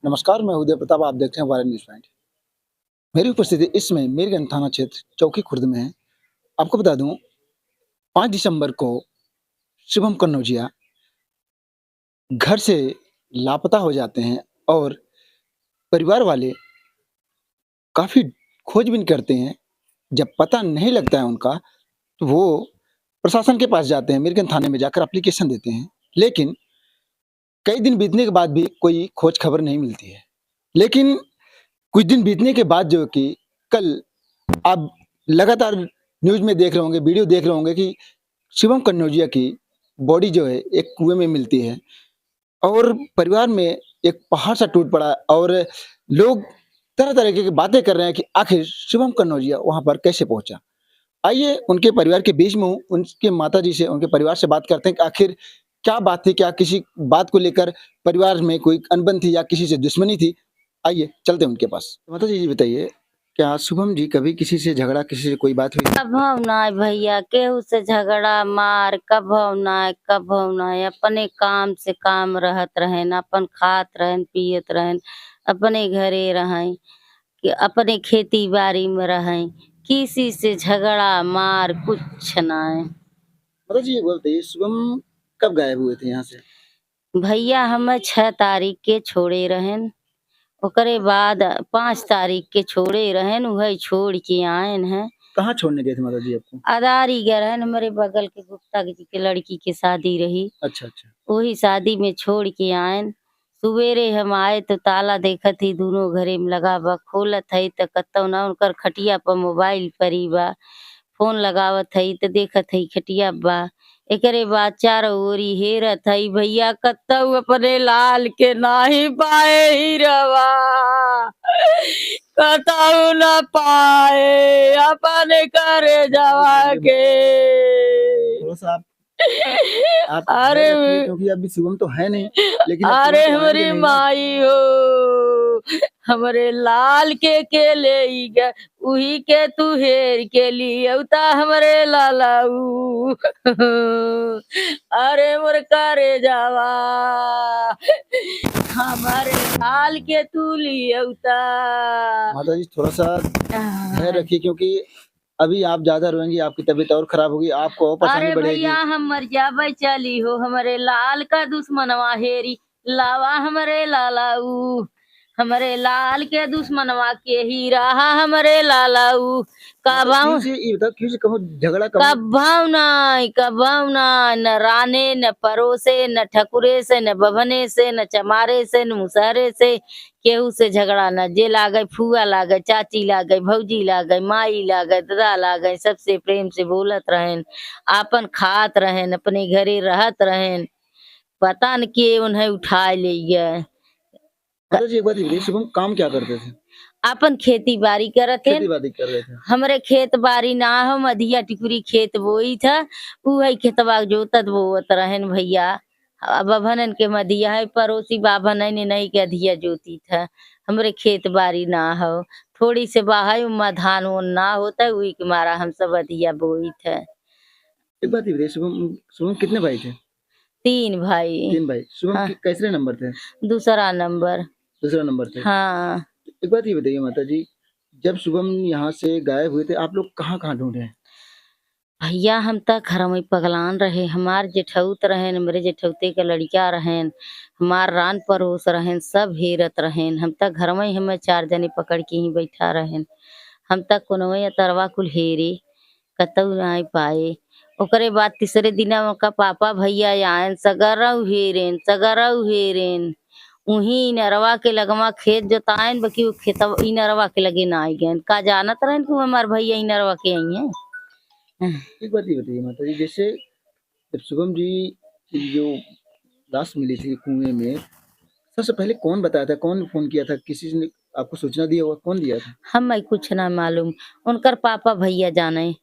नमस्कार, मैं उदय प्रताप, आप देख रहे हैं वायरल न्यूज़ पॉइंट। मेरी उपस्थिति इस समय मीरगंज थाना क्षेत्र चौकी खुर्द में है। आपको बता दूँ 5 दिसंबर को शुभम कन्नौजिया घर से लापता हो जाते हैं और परिवार वाले काफ़ी खोजबीन करते हैं। जब पता नहीं लगता है उनका, तो वो प्रशासन के पास जाते हैं, मीरगंज थाने में जाकर एप्लीकेशन देते हैं। लेकिन कई दिन बीतने के बाद भी कोई खोज खबर नहीं मिलती है। लेकिन कुछ दिन बीतने के बाद जो कि कल आप लगातार न्यूज़ में देख रहे होंगे, वीडियो देख रहे होंगे कि शिवम कन्नौजिया की बॉडी जो है एक कुएँ में मिलती है और परिवार में एक पहाड़ सा टूट पड़ा और लोग तरह-तरह की बातें कर रहे हैं कि आखिर शिवम कन्नौजिया वहाँ पर कैसे पहुँचा? आइए उनके परिवार के बीच में हूँ, उनके माताजी से, उनके परिवार से बात करते हैं कि आखिर क्या बात थी? क्या किसी बात को लेकर परिवार में कोई अनबन थी या किसी से दुश्मनी थी? आइए चलते हैं उनके पास। माताजी ये बताइए, क्या शुभम जी कभी किसी से झगड़ा, किसी से कोई बात हुई? कभऊ नाय भैया, केहू से झगड़ा मार कभऊ नाय। अपने काम से काम रहत रहेन, अपन खात रहेन पियत रहेन, अपने घरे रहें कि अपने खेती बाड़ी में रहें। किसी से झगड़ा मार कुछ नाय। माताजी ये बताइए, शुभम कब गायब हुए थे यहाँ से? भैया हमें 6 तारीख के छोड़े रहेन, ओकरे बाद 5 तारीख के छोड़े रहेन, वही छोड़ के आएन हैं। कहाँ छोड़ने गए थे माताजी आपको? आधारी गए रहन, हमारे बगल के गुप्ता जी के लड़की की शादी रही। अच्छा, अच्छा। वही शादी में छोड़ के आएन। सुबेरे हम आए तो ताला देखत ही दोनों घरे में लगा बा, खोलत हई त कतौ ना उनकर खटिया पर मोबाइल परी बा। फोन लगावत हई त देखत हई खटिया बा। एकरे बाद चारों ओरी हेरत हई भैया कतौ अपने लाल के नाही पाए हीरवा। कतौ न पाए अपने करे जवा के। थोड़ा-सा आप अरे धैर्य रखिए क्योंकि अभी शुभम तो है नहीं, लेकिन अब शुभम अरे तो आएँगे हमारी नहीं ना। माई हो, हमरे लाल के ले गए, उही के तू हेर के लिए उता हमरे लालाऊ। अरे मोर करे जावा, हमारे लाल के तू लिए उता। माताजी थोड़ा-सा धैर्य रखिए क्योंकि अभी आप ज़्यादा रोएँगी, आपकी तबीयत और खराब होगी, आपको और परेशानी अरे भैया बढ़ेगी। हम मर जाबे चली हो, हमरे लाल का दुश्मनवा हेरी लावा हमरे लालाऊ। हमरे लाल के दुश्मनवा के ही रहा हमरे लालाऊ। मतलब कबहू ये बताओ क्यों से कहूँ झगड़ा कहूँ? कबहू नाय, न राने न परोसे न ठकुरे से न बभने से न चमारे से न मुसहरे से केहू से झगड़ा न। जे लागे फुआ लागे, चाची लागे, भौजी लागे, माई लागे, दादा लागे, सबसे प्रेम से बोलत रहेन। आपन खात रहेन, अपने घरे रहत रहेन। पता न के उन्हें उठाए ले गए। माताजी एक बात ये बताइए, शुभम काम क्या करते थे? आपन खेती बाड़ी करत हेन। खेती-बाड़ी कर रहे थे। हमरे खेत बाड़ी ना हो, मधिया टिकुरी खेत बोई था। उही खेतवा जोतत बोवत रहेन भैया। बभनन के मधिया है, पड़ोसी बाभन नहीं के अधिया जोती था। हमरे खेत बाड़ी ना हो, थोड़ी से बाहर उमा धान ओन ना होता, उही के मारा हम सब अधिया बोई था। एक बात ये बताइए, शुभम शुभम कितने भाई थे? 3 भाई। 3 भाई। शुभम हाँ, के कैसरे नंबर थे? दूसरा नंबर। दूसरा नंबर थे। हाँ। एक बात ये बताइए माताजी, जब शुभम यहाँ से गायब हुए थे, आप लोग कहाँ-कहाँ ढूँढे हैं? भैया हम त घरवा में पगलान रहे, हमार जेठउत रहेन, हमरे जेठउते के लड़िका रहेन, हमार रान पड़ोस रहेन, सब हेरत रहेन। हम त घरवा ही हमें 4 जने पकड़ के ही बैठा रहेन। हम त कोनवा अतरवा कुल हेरे, कतहु नाई पाए। ओकरे बाद तीसरे दिना ओका पापा भैया आएन, सगरऊ हेरेन। उही नरवा के लगवा खेत जोताएन, बाकी उ खेतवा इ नरवा के लगे ना आई गएन। का जानत रहेन कि हमार भैया इ नरवा के आई हैं? एक बात ये बताइए माताजी, जैसे जब शुभम जी की जो लाश मिली थी कुएँ में, सबसे पहले कौन बताया था? कौन फ़ोन किया था? किसी ने आपको सूचना दिया होगा, कौन दिया था? हमें कुछ ना मालूम। उनकर पापा भैया जाने।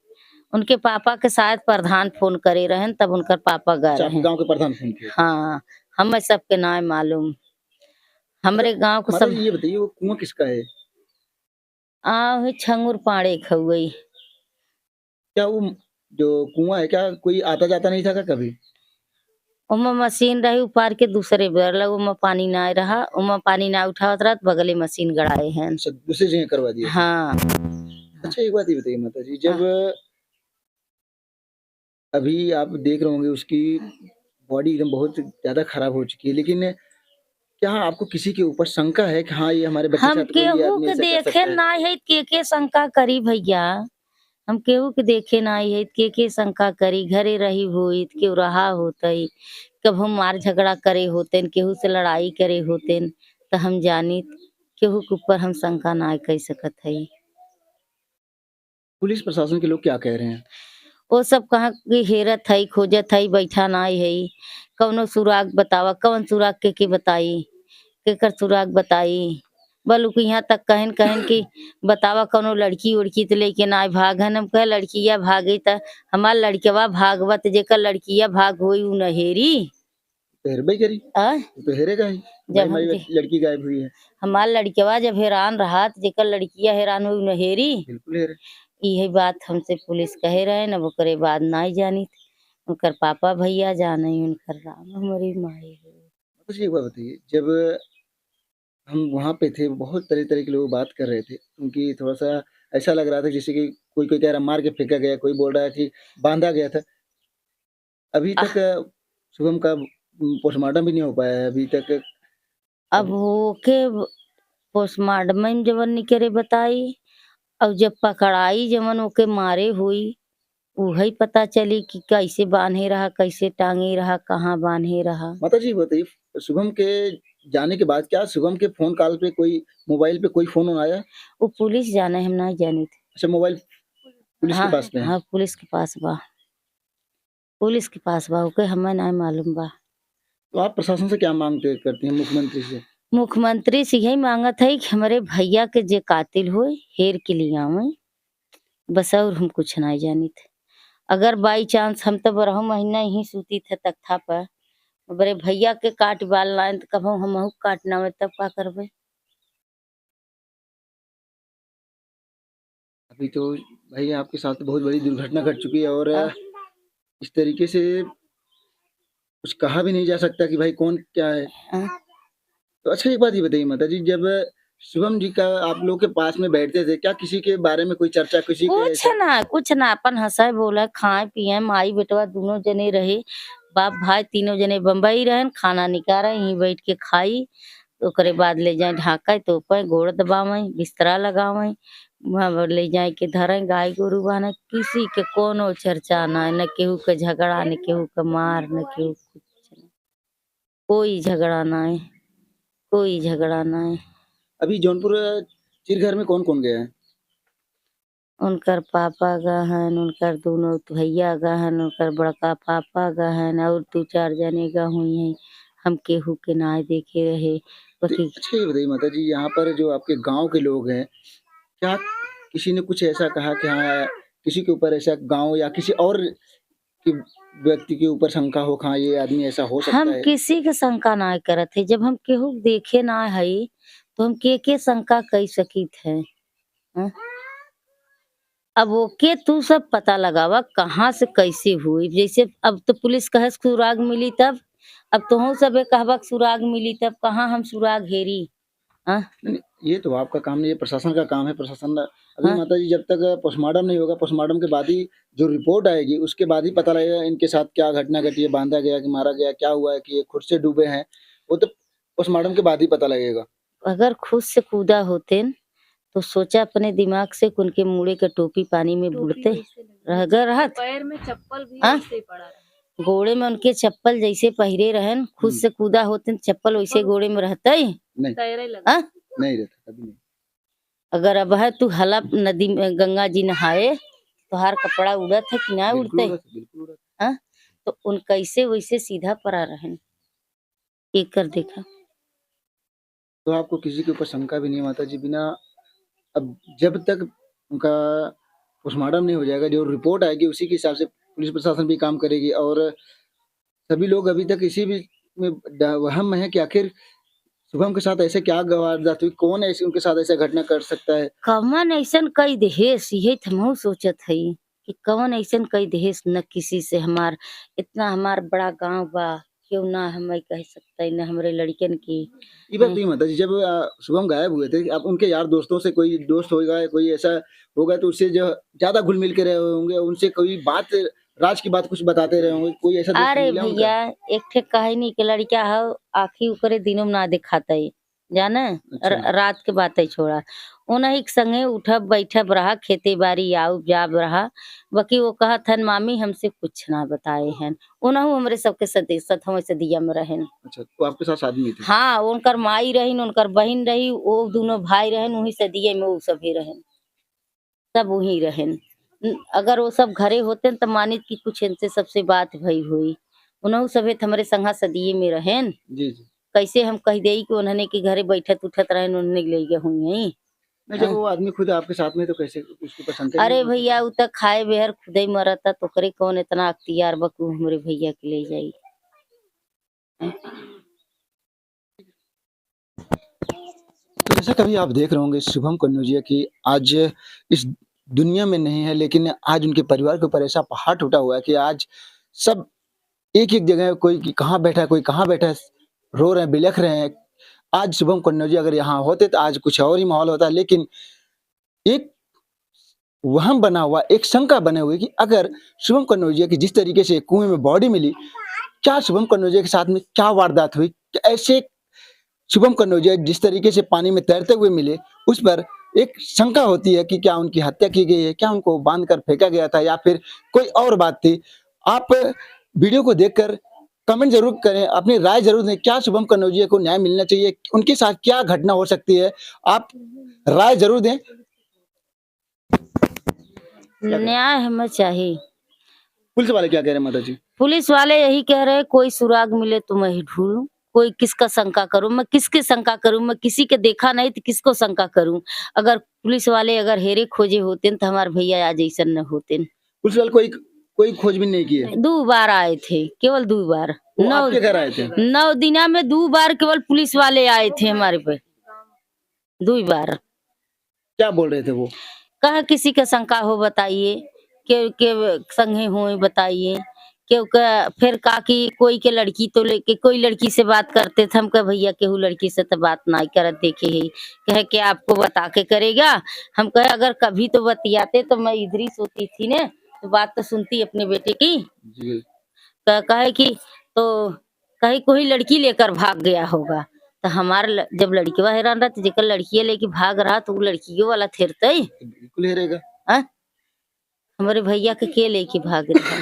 उनके पापा के शायद प्रधान फ़ोन करे रहेन, तब उनकर पापा गए अच्छा, आपके रहें। गाँव के प्रधान फ़ोन किए थे। हाँ, हमें सबके नाय मालूम। अच्छा, हमरे गाँव को सब माताजी ये बताइए वो कुआँ किसका है? हे छंगुर पाड़े खउई। क्या वो जो कुआँ है, क्या कोई आता-जाता नहीं था क्या कभी? ओमा मशीन रही उपार के दूसरे बर लग ओमा पानी ना रहा, ओमा पानी ना उठावत रहत बगले मशीन गड़ाए हैं। अच्छा, दूसरी जगह करवा दिया था। हाँ, अच्छा, एक बात ये बताइए माताजी, हाँ। जब अभी आप देख रहे होंगे उसकी बॉडी एकदम बहुत ज़्यादा खराब हो चुकी है, लेकिन क्या आपको किसी के ऊपर शंका है कि हाँ, ये हमारे बच्चे के हम साथ कोई केहू आदमी के ऐसा कर देखे सकता है? नाई है के शंका करी भैया। हम केहू के देखे नाई है के शंका करी घरे रही होइत केहू रहा होतई कभू मार झगड़ा करे होतेन केहू से लड़ाई करे होतेन त हम जानित केहू के ऊपर हम शंका नाय कई सकत हई। पुलिस प्रशासन के लोग क्या कह रहे हैं? वो सब कहाँ की हेरत हई खोजत हई बैठा नाई हई कौनो सुराग बतावा कौन सुराग के बताई केकर सुराग बताई बलू कि यहाँ तक कहन कहन कि बतावा कौनो लड़की उड़की तो लेके ना भागन हम कह लड़किया भागी त हमार लड़कवा भागवत जेकर लड़किया भाग होई उ नहेरी तो हेरबे करी, आ वो तो हेरेगा ही, भाई जब हम हमारी लड़की गायब हुई है, हमार लड़कवा जब हैरान रहा त जेकर लड़किया हैरान हुई उ नहेरी बिल्कुल हेरे। यही बात हमसे पुलिस कहे रहे न ओकरे बाद नाई जानी उनकर पापा भैया जाने उनकर राम हमारी माई है। मुझे एक बात बताइए, जब हम वहाँ पे थे, बहुत तरह-तरह के लोग बात कर रहे थे, क्योंकि थोड़ा-सा ऐसा लग रहा था जैसे कि कोई-कोई कह रहा मार के फेंका गया, कोई बोल रहा है कि बाँधा गया था। अभी आह, तक शुभम का पोस्टमार्टम भी नहीं हो पाया है, अभी तक अब ओके पोस्टमार्टम जवन निकरे बताई और जब पकड़ाई जवन ओके मारे हुई उही पता चली कि कैसे बांधे रहा कैसे टांगे रहा कहाँ बांधे रहा। माताजी बताइए, शुभम के जाने के बाद क्या शुभम के फ़ोन कॉल पे कोई मोबाइल पे कोई फ़ोन आया? वो पुलिस जाने हम नहीं जानी थे। अच्छा, मोबाइल पुलिस के हाँ पास में है। हाँ पुलिस के पास बा पुलिस के पास बा ओके हमें नहीं मालूम बा। तो आप प्रशासन से क्या माँग करती हैं, मुख्यमंत्री से? मुख्यमंत्री से यही मांगत है कि हमारे भैया के जे कातिल होए हेर के लिए आवे बस और हम कुछ नहीं जानी थे। अगर बाई चांस हम तो बरह महीना ही सूती थे तख्ता पर बरे भैया के काट बाल लाइन तो कभू हमहू काटना में तब का करबे। अभी तो भाई आपके साथ तो बहुत बड़ी दुर्घटना घट चुकी है और आ, इस तरीके से कुछ कहा भी नहीं जा सकता कि भाई कौन क्या है। आ, तो अच्छा, एक बात ये बताइए माताजी, जब शुभम जी का आप लोग के पास में बैठते थे, क्या किसी के बारे में कोई चर्चा किसी के ऐसा? कुछ ना अपन हंसे बोले खाए पिए माई बेटवा दोनों जने रहे बाप भाई तीनों जने बम्बई रहन खाना निकारा यहीं बैठ के खाई तो ओकरे बाद ले जाए ढाका तो पे गोड़ दबावे बिस्तरा लगावे वहाँ ले जाए के धरे गाय गोरु बाने किसी के कोनो चर्चा ना न केहू के झगड़ा न केहू के मार न केहू कुछ नहीं। कोई झगड़ा ना है कोई झगड़ा ना है। अभी जौनपुर चिरघर में कौन-कौन गया है? उनकर पापा गहन उनकर दोनों भैया गहन उनकर बड़का पापा गहन और दू चार जने गहुई हैं हम केहू के नाय देखे रहे तो बाकी अच्छा, ये बताइए माताजी, यहाँ पर जो आपके गाँव के लोग हैं, क्या किसी ने कुछ ऐसा कहा कि हाँ, किसी के ऊपर ऐसा गाँव या किसी और कि व्यक्ति के ऊपर शंका हो कि हाँ, ये आदमी ऐसा हो सकता हम है? किसी के शंका नाय करत है जब हम केहू के देखे ना हई तो हम के शंका कई सकीत है। हाँ? अब ओके तू सब पता लगावा कहाँ से कैसे हुई जैसे अब तो पुलिस कहे सुराग मिली तब अब तुहू सबे कहबा कि सुराग मिली तब कहाँ हम सुराग हेरी। हाँ नहीं, ये तो आपका काम नहीं है, प्रशासन का काम है। प्रशासन अभी हाँ माताजी जब तक पोस्टमार्टम नहीं होगा, पोस्टमार्टम के बाद ही जो रिपोर्ट आएगी, उसके बाद ही पता लगेगा इनके साथ क्या घटना घटी है, बाँधा गया कि मारा गया, क्या हुआ है कि ये खुद से डूबे हैं, वो तो पोस्टमार्टम के बाद ही पता लगेगा। अगर खुद से कूदा होते तो सोचा अपने दिमाग से कि उनके मुड़े के टोपी पानी में बुड़ते रह गए रहत पैर में चप्पल भी हाँ ऐसे ही पड़ा रहा। गोड़े में उनके चप्पल जैसे पहिरे रहन खुद हुँ, से कूदा होते चप्पल वैसे गोड़े में रहते नहीं, तैरे लगा। हाँ नहीं रहता, कभी नहीं। अगर अब है तू हला नदी में गंगा जी नहाए तुहार कपड़ा उड़त है कि ना बिल्कुल उड़ते उड़त, बिल्कुल उड़त। हाँ तो उन कैसे वैसे सीधा पड़ा रहन एक कर देखा। तो आपको किसी के ऊपर शंका भी नहीं है माताजी, बिना अब जब तक उनका पोस्टमार्टम नहीं हो जाएगा, जो रिपोर्ट आएगी उसी के हिसाब से पुलिस प्रशासन भी काम करेगी और सभी लोग अभी तक इसी भी में वहम में है कि आखिर शुभम के साथ ऐसे क्या वारदात हुई? कौन ऐसी उनके साथ ऐसा घटना कर सकता है? कवन ऐसन कई देहेस यही तो हमहू सोचत हई कि कवन ऐसन कई देहेस न किसी से हमार इतना हमार बड़ा गांव बा क्यों ना हम कह सकते न हमरे लड़कन की। ये बात नहीं माता जी, जब शुभम गायब हुए थे, अब उनके यार दोस्तों से कोई दोस्त होगा, कोई ऐसा होगा तो उससे जो ज़्यादा घुल-मिल के रहे होंगे, उनसे कोई बात, राज की बात कुछ बताते रहे होंगे, कोई ऐसा दोस्त अरे मिला उनका? भैया एक ठे कहानी के लड़का हो आखी ओकरे दिनों में ना दिखाता है जाना अच्छा, रात के बातें छोड़ा उन्हीं के संगे उठब बैठब रहा खेती बाड़ी आऊ जाब रहा बाकी वो कहत हन मामी हमसे कुछ ना बताए हैं उनहु हमरे सबके सतहु सदिया में रहन। अच्छा, तो आपके साथ शादी हुई थी? हाँ उनकर माई रहीन उनकर बहिन रही वो दोनों भाई रहन वही सदिये में वो सभी रहन सब वहीं रहन। अगर वो सब घरे होते न त मानित कि कुछ इनसे सबसे बात भई हुई उनहु सभे त हमरे संगा सदिये में रहेन। जी, जी। कैसे हम कह देई कि उन्होंने के घरे बैठत उठत रहन उन्होंने ले गए हुई नहीं, जब वो आदमी खुद आपके साथ में तो कैसे उसको पसंद ही नहीं अरे हो भैया सकता? उ त खाए बेहर खुदे ही मरता तो करे कौन इतना अख्तियार बकू हमरे भैया के ले जाई। तो जैसा कभी आप देख रहे होंगे शुभम कन्नौजिया की आज इस दुनिया में नहीं है, लेकिन आज उनके परिवार के ऊपर ऐसा पहाड़ टूटा हुआ है कि आज सब एक-एक जगह कोई कि कहाँ बैठा है, कोई कहाँ बैठा है, रो रहे हैं, बिलख रहे हैं। आज शुभम कन्नौजिया अगर यहाँ होते तो आज कुछ और ही माहौल होता, लेकिन एक वहम बना हुआ, एक शंका बने हुए कि अगर शुभम कन्नौजिया की जिस तरीके से कुएँ में बॉडी मिली, क्या शुभम कन्नौजिया के साथ में क्या वारदात हुई? ऐसे शुभम कन्नौजिया जिस तरीके से पानी में तैरते हुए मिले, उस पर एक शंका होती है कि क्या उनकी हत्या की गई है? क्या उनको बाँध कर फेंका गया था या फिर कोई और बात थी? आप वीडियो को देखकर कमेंट ज़रूर करें, अपनी राय ज़रूर दें, क्या शुभम कन्नौजिया को न्याय मिलना चाहिए? उनके साथ क्या घटना हो सकती है? आप राय ज़रूर दें। क्या कहें? न्याय हमें चाहिए। पुलिस वाले क्या कह रहे हैं माताजी? पुलिस वाले यही कह रहे हैं कोई सुराग मिले तो मैं ही ढूंढूं कोई किसका शंका करूं मैं किसके शंका करूं मैं किसी के देखा नहीं तो किसको शंका करूं। अगर पुलिस वाले अगर हेरे खोजे होते न तो हमारे भैया आज ऐसा न होते न। पुलिस वाले कोई कोई खोजबीन नहीं की है? 2 बार आए थे केवल 2 बार वो 9 आपके घर आए थे? 9 दिना में 2 बार केवल पुलिस वाले आए थे हमारे पे 2 बार। क्या बोल रहे थे वो? कहा किसी का शंका हो बताइए के संगे हो बताइए क्यों का फिर का कि कोई के लड़की तो लेके कोई लड़की से बात करते थे हम कहा भैया केहू लड़की से तो बात ना करत देखे ही कहे कि आपको बता के करेगा। हम कहे अगर कभी तो बतियाते तो मैं इधर ही सोती थी ने तो बात तो सुनती अपने बेटे की। जी। कहे कि तो कहीं कोई लड़की लेकर भाग गया होगा तो हमारा जब लड़कीवा हैरान रहा तो जेकर लड़किया लेके भाग रहा तो वो लड़कियों वाला थिरते तो बिल्कुल ही रहेगा। हमारे भैया के लेके भाग रहा।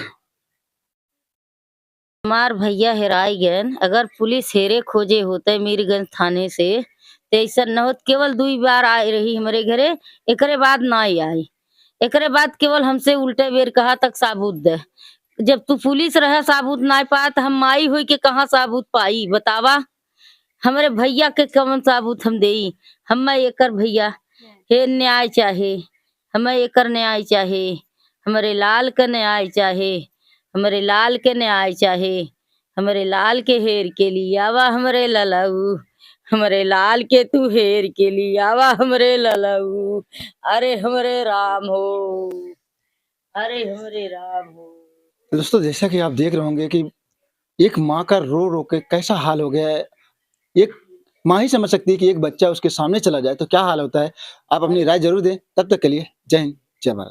हमार भैया हेराई गए अगर पुलिस हेरे खोजे होते मीरगंज थाने से तो ऐसा न होत केवल 2 बार आई रही हमारे घरे एकरे बाद ना ही आई। एकरे बाद केवल हमसे उल्टे बेर कहा तक साबूत दे जब तू पुलिस रहे साबूत ना पा तो हम माई हुई के कहाँ साबूत पाई बतावा। हमारे भैया के कवन साबूत हम देई हमें एकर भैया हे न्याय चाहे हमें एकर न्याय चाहे हमारे लाल का न्याय चाहे हमारे लाल के न्याय चाहे हमारे लाल के हेर के लिए आवा हमारे ललाऊ हमारे लाल के तू हेर के लिए आवा हमारे ललाऊ अरे हमारे राम हो अरे हमारे राम हो। तो दोस्तों जैसा कि आप देख रहे होंगे कि एक माँ का रो-रो के कैसा हाल हो गया है। एक माँ ही समझ सकती है कि एक बच्चा उसके सामने चला जाए तो क्या हाल होता है। आप अपनी राय ज़रूर दें। तब तक के लिए जय हिंद, जय भारत।